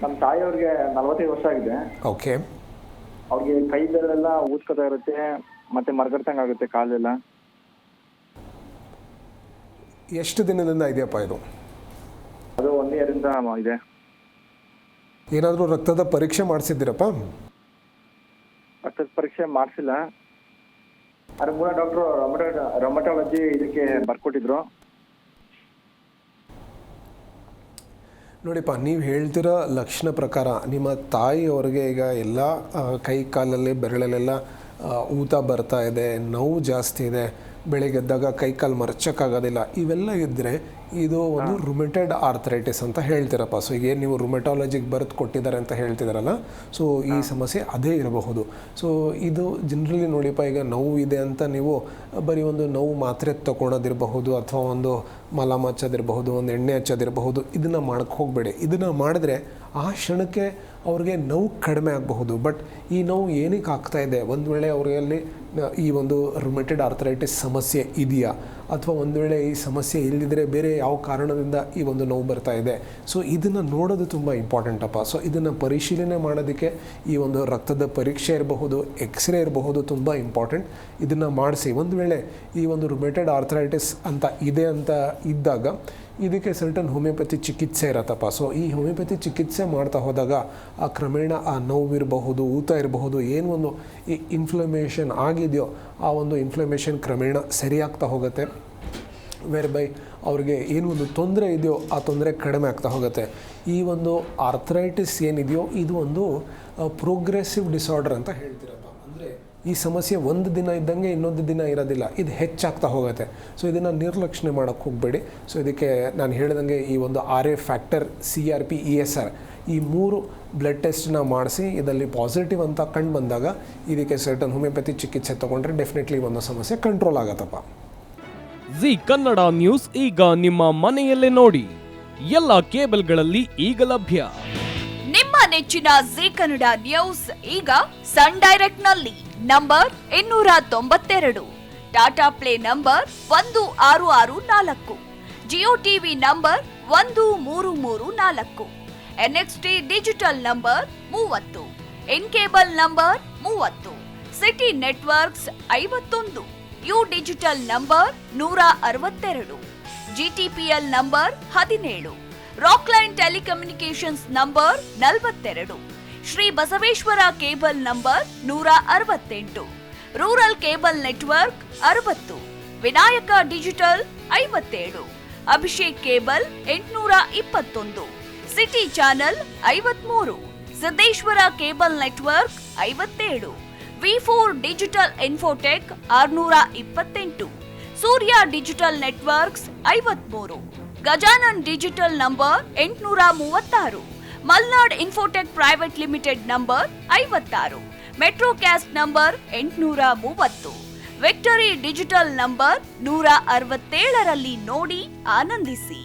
ನಮ್ಮ ತಾಯಿಯವ್ರಿಗೆ 45 ವರ್ಷ ಆಗಿದೆ. ಓಕೆ. ಅವ್ರಿಗೆ ಕೈ ಬೆರಳೆಲ್ಲ ಊದ್ಕೋತಾ ಇರುತ್ತೆ, ಮತ್ತೆ ಮರಗಡ್ತಂಗೆ ಆಗುತ್ತೆ ಕಾಲೆಲ್ಲ. ಎಷ್ಟು ದಿನದಿಂದ ಇದೆಯಪ್ಪ ಇದು? ಅದು 1 ಇಯರಿಂದ ಇದೆ. ಏನಾದರೂ ರಕ್ತದ ಪರೀಕ್ಷೆ ಮಾಡಿಸಿದ್ದೀರಪ್ಪ? ರಕ್ತದ ಪರೀಕ್ಷೆ ಮಾಡಿಸಿಲ್ಲ. ಅದ್ರ ಮೂಲ ಡಾಕ್ಟ್ರು ರೊಮಟಾಲಜಿ ಇದಕ್ಕೆ ಬರ್ಕೊಟ್ಟಿದ್ರು. ನೋಡಿಪ್ಪ, ನೀವು ಹೇಳ್ತಿರೋ ಲಕ್ಷಣ ಪ್ರಕಾರ ನಿಮ್ಮ ತಾಯಿಯವ್ರಿಗೆ ಈಗ ಎಲ್ಲ ಕೈ ಕಾಲಲ್ಲಿ ಬೆರಳಲ್ಲೆಲ್ಲ ಊತ ಬರ್ತಾ ಇದೆ, ನೋವು ಜಾಸ್ತಿ ಇದೆ, ಬೆಳಿಗ್ಗೆ ಎದ್ದಾಗ ಕೈ ಕಾಲು ಮರ್ಚಕ್ಕಾಗೋದಿಲ್ಲ, ಇವೆಲ್ಲ ಇದ್ದರೆ ಇದು ಒಂದು ರುಮೆಟೆಡ್ ಆರ್ಥರೈಟಿಸ್ ಅಂತ ಹೇಳ್ತೀರಪ್ಪ. ಸೊ ಈಗ ನೀವು ರುಮೆಟಾಲಜಿಗೆ ಬರೆದು ಕೊಟ್ಟಿದ್ದಾರೆ ಅಂತ ಹೇಳ್ತಿದ್ದಾರಲ್ಲ, ಸೊ ಈ ಸಮಸ್ಯೆ ಅದೇ ಇರಬಹುದು. ಸೊ ಇದು ಜನರಲಿ ನೋಡಿಪ್ಪ, ಈಗ ನೋವು ಇದೆ ಅಂತ ನೀವು ಬರೀ ಒಂದು ನೋವು ಮಾತ್ರೆ ತೊಗೊಳೋದಿರಬಹುದು, ಅಥವಾ ಒಂದು ಮಲಮ್ ಹಚ್ಚೋದಿರಬಹುದು, ಒಂದು ಎಣ್ಣೆ ಹಚ್ಚೋದಿರಬಹುದು, ಇದನ್ನು ಮಾಡೋಕ್ಕೆ ಹೋಗಬೇಡಿ. ಇದನ್ನು ಮಾಡಿದ್ರೆ ಆ ಕ್ಷಣಕ್ಕೆ ಅವ್ರಿಗೆ ನೋವು ಕಡಿಮೆ ಆಗಬಹುದು. ಬಟ್ ಈ ನೋವು ಏನಕ್ಕೆ ಆಗ್ತಾ ಇದೆ, ಒಂದು ವೇಳೆ ಅವರಲ್ಲಿ ಈ ಒಂದು ರುಮೆಟೆಡ್ ಆರ್ಥರೈಟಿಸ್ ಸಮಸ್ಯೆ ಇದೆಯಾ, ಅಥವಾ ಒಂದು ವೇಳೆ ಈ ಸಮಸ್ಯೆ ಇಲ್ಲದಿದ್ದರೆ ಬೇರೆ ಯಾವ ಕಾರಣದಿಂದ ಈ ಒಂದು ನೋವು ಬರ್ತಾ ಇದೆ, ಸೊ ಇದನ್ನು ನೋಡೋದು ತುಂಬ ಇಂಪಾರ್ಟೆಂಟಪ್ಪ. ಸೊ ಇದನ್ನು ಪರಿಶೀಲನೆ ಮಾಡೋದಕ್ಕೆ ಈ ಒಂದು ರಕ್ತದ ಪರೀಕ್ಷೆ ಇರಬಹುದು, ಎಕ್ಸ್ರೇ ಇರಬಹುದು, ತುಂಬ ಇಂಪಾರ್ಟೆಂಟ್. ಇದನ್ನು ಮಾಡಿಸಿ. ಒಂದು ವೇಳೆ ಈ ಒಂದು ರುಮೆಟೆಡ್ ಆರ್ಥರೈಟಿಸ್ ಅಂತ ಇದೆ ಅಂತ ಇದ್ದಾಗ ಇದಕ್ಕೆ ಸರ್ಟನ್ ಹೋಮಿಯೋಪತಿ ಚಿಕಿತ್ಸೆ ಇರತ್ತಪ್ಪ. ಸೊ ಈ ಹೋಮಿಯೋಪತಿ ಚಿಕಿತ್ಸೆ ಮಾಡ್ತಾ ಹೋದಾಗ ಆ ಕ್ರಮೇಣ ಆ ನೋವು ಇರಬಹುದು, ಊತ ಇರಬಹುದು, ಏನು ಒಂದು ಈ ಇನ್ಫ್ಲಮೇಷನ್ ಆಗಿದೆಯೋ ಆ ಒಂದು ಇನ್ಫ್ಲಮೇಷನ್ ಕ್ರಮೇಣ ಸರಿಯಾಗ್ತಾ ಹೋಗುತ್ತೆ. ವೇರ್ ಬೈ ಅವ್ರಿಗೆ ಏನು ಒಂದು ತೊಂದರೆ ಇದೆಯೋ ಆ ತೊಂದರೆ ಕಡಿಮೆ ಆಗ್ತಾ ಹೋಗುತ್ತೆ. ಈ ಒಂದು ಆರ್ಥರೈಟಿಸ್ ಏನಿದೆಯೋ ಇದು ಒಂದು ಪ್ರೋಗ್ರೆಸಿವ್ ಡಿಸಾರ್ಡರ್ ಅಂತ ಹೇಳ್ತೀರಪ್ಪ. ಅಂದರೆ ಈ ಸಮಸ್ಯೆ ಒಂದು ದಿನ ಇದ್ದಂಗೆ ಇನ್ನೊಂದು ದಿನ ಇರೋದಿಲ್ಲ, ಇದು ಹೆಚ್ಚಾಗ್ತಾ ಹೋಗುತ್ತೆ. ಸೊ ಇದನ್ನು ನಿರ್ಲಕ್ಷಣೆ ಮಾಡೋಕ್ಕೆ ಹೋಗಬೇಡಿ. ಸೊ ಇದಕ್ಕೆ ನಾನು ಹೇಳಿದಂಗೆ ಈ ಒಂದು RA ಫ್ಯಾಕ್ಟರ್, CRP, ESR ಈ 3 ಬ್ಲಡ್ ಟೆಸ್ಟನ್ನ ಮಾಡಿಸಿ ಇದರಲ್ಲಿ ಪಾಸಿಟಿವ್ ಅಂತ ಕಂಡು ಬಂದಾಗ ಇದಕ್ಕೆ ಸರ್ಟನ್ ಹೋಮಿಯೋಪತಿ ಚಿಕಿತ್ಸೆ ತೊಗೊಂಡ್ರೆ ಡೆಫಿನೆಟ್ಲಿ ಒಂದು ಸಮಸ್ಯೆ ಕಂಟ್ರೋಲ್ ಆಗತ್ತಪ್ಪ. ಜಿ ಕನ್ನಡ ನ್ಯೂಸ್ ಈಗ ನಿಮ್ಮ ಮನೆಯಲ್ಲೇ ನೋಡಿ. ಎಲ್ಲ ಕೇಬಲ್ಗಳಲ್ಲಿ ಈಗ ಲಭ್ಯ. ನಿಮ್ಮ ನೆಚ್ಚಿನ ಜಿ ಕನ್ನಡ ನ್ಯೂಸ್ ಈಗ ಸನ್ ಡೈರೆಕ್ಟ್ ನಲ್ಲಿ number 292, Tata play number 1664, Jio TV number 1334, NXT digital number 30, in cable number 30, city networks 51, U digital number 162, GTPL number 17, Rockline telecommunications number 42, Shri Basaveshwara cable number 168, rural cable network 60, Vinayaka digital 57, Abhishek cable 821, city channel 53, Siddeshwara cable network 57, V4 digital Infotech 628, Surya digital networks 53, Gajanan digital number 836, Malnad Infotech private limited number 56, Metrocast number 830, Victory digital number 167ರಲ್ಲಿ ನೋಡಿ ಆನಂದಿಸಿ.